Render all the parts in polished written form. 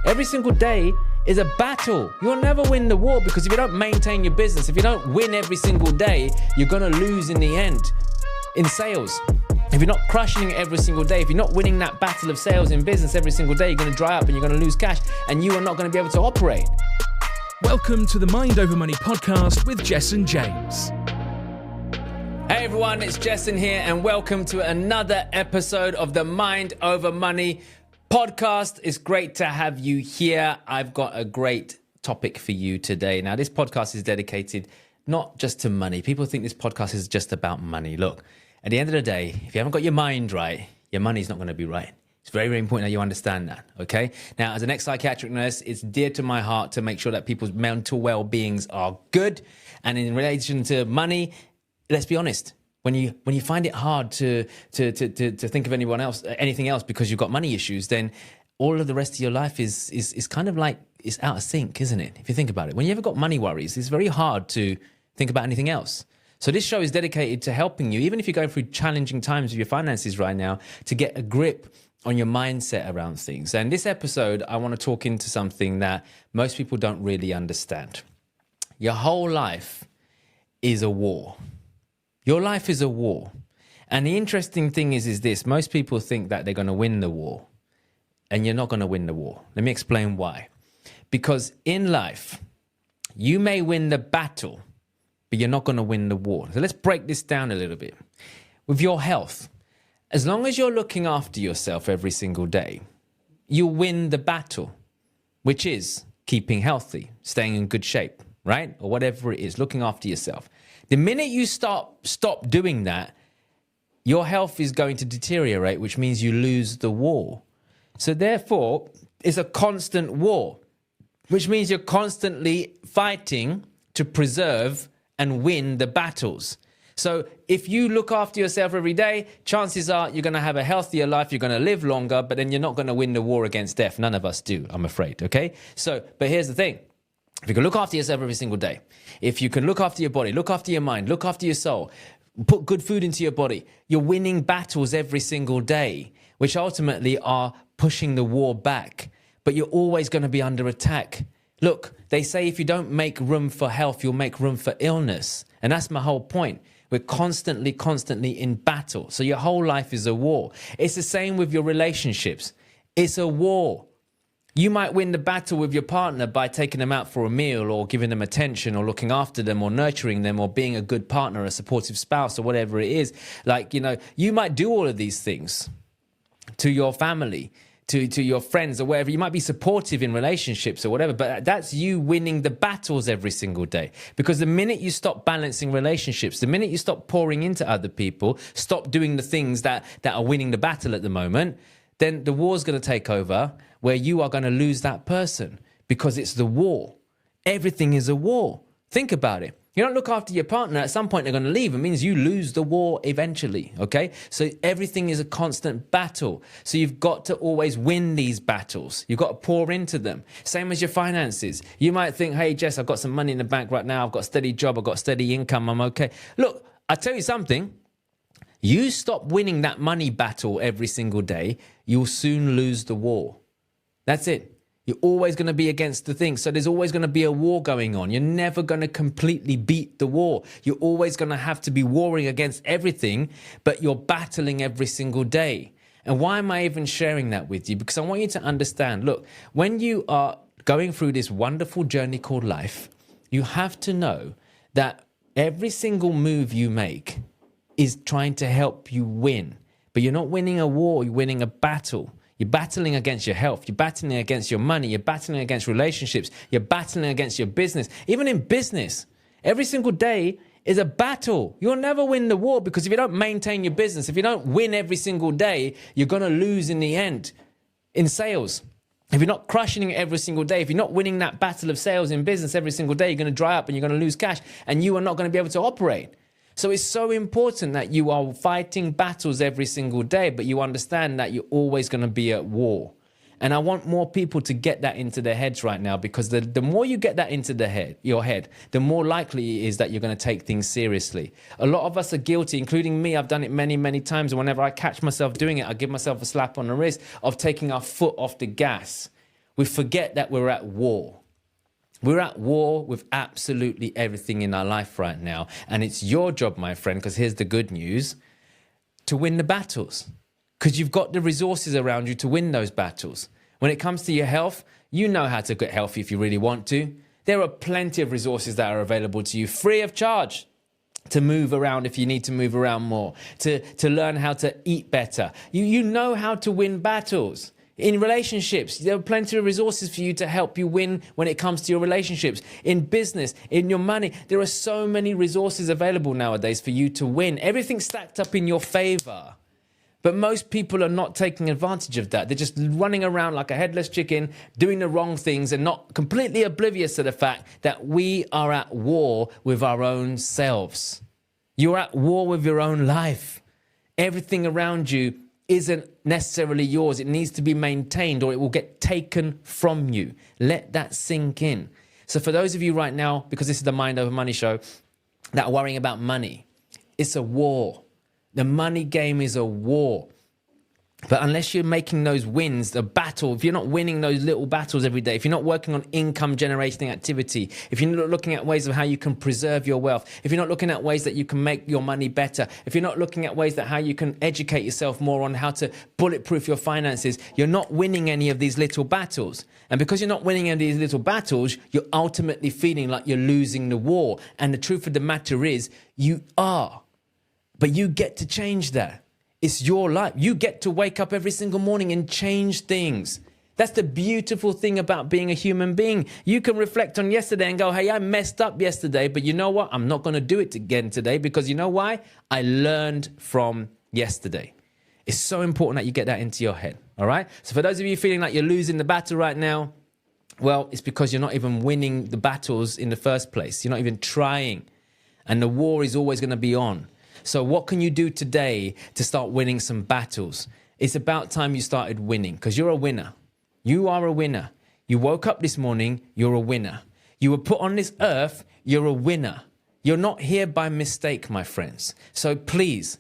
Every single day is a battle. You'll never win the war because if you don't maintain your business, if you don't win every single day, you're going to lose in the end in sales. If you're not crushing it every single day, if you're not winning that battle of sales in business every single day, you're going to dry up and you're going to lose cash and you are not going to be able to operate. Welcome to the Mind Over Money podcast with Jessen James. Hey everyone, it's Jessen here and welcome to another episode of the Mind Over Money podcast. It's great to have you here. I've got a great topic for you today. Now, this podcast is dedicated not just to money. People think this podcast is just about money. Look, at the end of the day, if you haven't got your mind right, your money's not going to be right. It's very, very important that you understand that, okay? Now, as an ex-psychiatric nurse, it's dear to my heart to make sure that people's mental well-beings are good. And in relation to money, let's be honest, when you find it hard to think of anything else because you've got money issues, then all of the rest of your life is kind of like it's out of sync, isn't it? If you think about it, when you ever got money worries, it's very hard to think about anything else. So this show is dedicated to helping you, even if you're going through challenging times with your finances right now, to get a grip on your mindset around things. And this episode, I want to talk into something that most people don't really understand. Your whole life is a war. Your life is a war. And the interesting thing is this, most people think that they're going to win the war, and you're not going to win the war. Let me explain why. Because in life, you may win the battle, but you're not going to win the war. So let's break this down a little bit. With your health, as long as you're looking after yourself every single day, you'll win the battle, which is keeping healthy, staying in good shape, right? Or whatever it is, looking after yourself. The minute you stop doing that, your health is going to deteriorate, which means you lose the war. So therefore, it's a constant war, which means you're constantly fighting to preserve and win the battles. So if you look after yourself every day, chances are you're going to have a healthier life, you're going to live longer, but then you're not going to win the war against death. None of us do, I'm afraid, okay? So, but here's the thing. If you can look after yourself every single day, if you can look after your body, look after your mind, look after your soul, put good food into your body, you're winning battles every single day, which ultimately are pushing the war back. But you're always going to be under attack. Look, they say if you don't make room for health, you'll make room for illness. And that's my whole point. We're constantly in battle. So your whole life is a war. It's the same with your relationships. It's a war. You might win the battle with your partner by taking them out for a meal or giving them attention or looking after them or nurturing them or being a good partner, a supportive spouse or whatever it is. Like, you might do all of these things to your family, to your friends or whatever. You might be supportive in relationships or whatever, but that's you winning the battles every single day. Because the minute you stop balancing relationships, the minute you stop pouring into other people, stop doing the things that are winning the battle at the moment, then the war's going to take over where you are going to lose that person because it's the war. Everything is a war. Think about it. You don't look after your partner, at some point they're going to leave. It means you lose the war eventually, okay? So everything is a constant battle. So you've got to always win these battles. You've got to pour into them. Same as your finances. You might think, hey, Jess, I've got some money in the bank right now. I've got a steady job. I've got steady income. I'm okay. Look, I'll tell you something. You stop winning that money battle every single day, you'll soon lose the war. That's it. You're always going to be against the thing. So there's always going to be a war going on. You're never going to completely beat the war. You're always going to have to be warring against everything, but you're battling every single day. And why am I even sharing that with you? Because I want you to understand, look, when you are going through this wonderful journey called life, you have to know that every single move you make is trying to help you win. But you're not winning a war, you're winning a battle. You're battling against your health. You're battling against your money. You're battling against relationships. You're battling against your business. Even in business, every single day is a battle. You'll never win the war because if you don't maintain your business, if you don't win every single day, you're going to lose in the end in sales. If you're not crushing it every single day, if you're not winning that battle of sales in business every single day, you're going to dry up and you're going to lose cash and you are not going to be able to operate. So it's so important that you are fighting battles every single day, but you understand that you're always going to be at war. And I want more people to get that into their heads right now, because the more you get that into your head, the more likely it is that you're going to take things seriously. A lot of us are guilty, including me. I've done it many, many times. And whenever I catch myself doing it, I give myself a slap on the wrist of taking our foot off the gas. We forget that we're at war. We're at war with absolutely everything in our life right now. And it's your job, my friend, because here's the good news, to win the battles. Because you've got the resources around you to win those battles. When it comes to your health, you know how to get healthy if you really want to. There are plenty of resources that are available to you free of charge to move around if you need to move around more, to learn how to eat better. You know how to win battles. In relationships, there are plenty of resources for you to help you win when it comes to your relationships. In business, in your money, there are so many resources available nowadays for you to win. Everything's stacked up in your favor. But most people are not taking advantage of that. They're just running around like a headless chicken, doing the wrong things and not completely oblivious to the fact that we are at war with our own selves. You're at war with your own life. Everything around you isn't necessarily yours. It needs to be maintained or it will get taken from you. Let that sink in. So for those of you right now, because this is the Mind Over Money show, that are worrying about money, it's a war. The money game is a war. But unless you're making those wins, the battle, if you're not winning those little battles every day, if you're not working on income generating activity, if you're not looking at ways of how you can preserve your wealth, if you're not looking at ways that you can make your money better, if you're not looking at ways that how you can educate yourself more on how to bulletproof your finances, you're not winning any of these little battles. And because you're not winning any of these little battles, you're ultimately feeling like you're losing the war. And the truth of the matter is, you are. But you get to change that. It's your life. You get to wake up every single morning and change things. That's the beautiful thing about being a human being. You can reflect on yesterday and go, hey, I messed up yesterday, but you know what? I'm not going to do it again today because you know why? I learned from yesterday. It's so important that you get that into your head, all right? So for those of you feeling like you're losing the battle right now, well, it's because you're not even winning the battles in the first place. You're not even trying. And the war is always going to be on. So what can you do today to start winning some battles? It's about time you started winning because you're a winner. You are a winner. You woke up this morning, you're a winner. You were put on this earth, you're a winner. You're not here by mistake, my friends. So please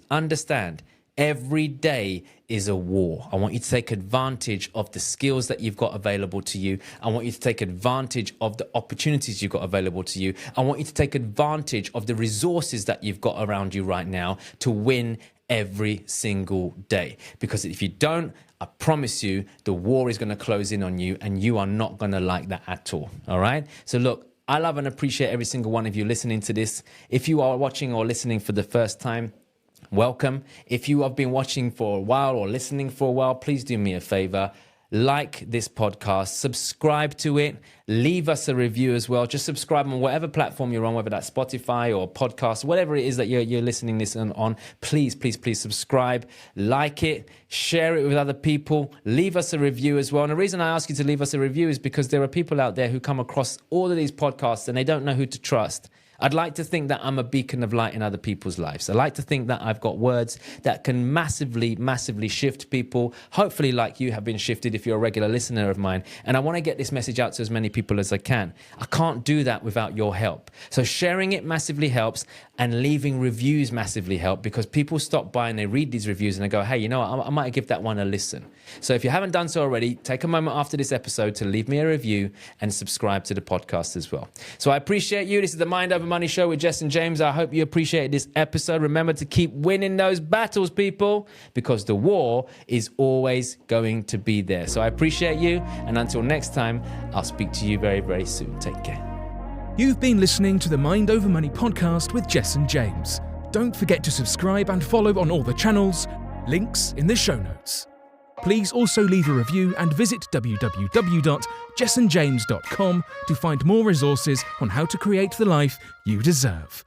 understand, every day is a war. I want you to take advantage of the skills that you've got available to you. I want you to take advantage of the opportunities you've got available to you. I want you to take advantage of the resources that you've got around you right now to win every single day. Because if you don't, I promise you, the war is going to close in on you and you are not going to like that at all. All right? So look, I love and appreciate every single one of you listening to this. If you are watching or listening for the first time, welcome. If you have been watching for a while or listening for a while, please do me a favor. Like this podcast, subscribe to it, leave us a review as well. Just subscribe on whatever platform you're on, whether that's Spotify or podcast, whatever it is that you're listening this on. Please subscribe, like it, share it with other people, leave us a review as well. And the reason I ask you to leave us a review is because there are people out there who come across all of these podcasts and they don't know who to trust. I'd like to think that I'm a beacon of light in other people's lives. I like to think that I've got words that can massively shift people, hopefully like you have been shifted if you're a regular listener of mine. And I want to get this message out to as many people as I can. I can't do that without your help. So sharing it massively helps and leaving reviews massively help because people stop by and they read these reviews and they go, hey, you know what? I might give that one a listen. So if you haven't done so already, take a moment after this episode to leave me a review and subscribe to the podcast as well. So I appreciate you. This is the Mind Over Money show with Jessen James. I hope you appreciated this episode. Remember to keep winning those battles, people, because the war is always going to be there. So I appreciate you. And until next time, I'll speak to you very, very soon. Take care. You've been listening to the Mind Over Money podcast with Jessen James. Don't forget to subscribe and follow on all the channels. Links in the show notes. Please also leave a review and visit www.jessenjames.com to find more resources on how to create the life you deserve.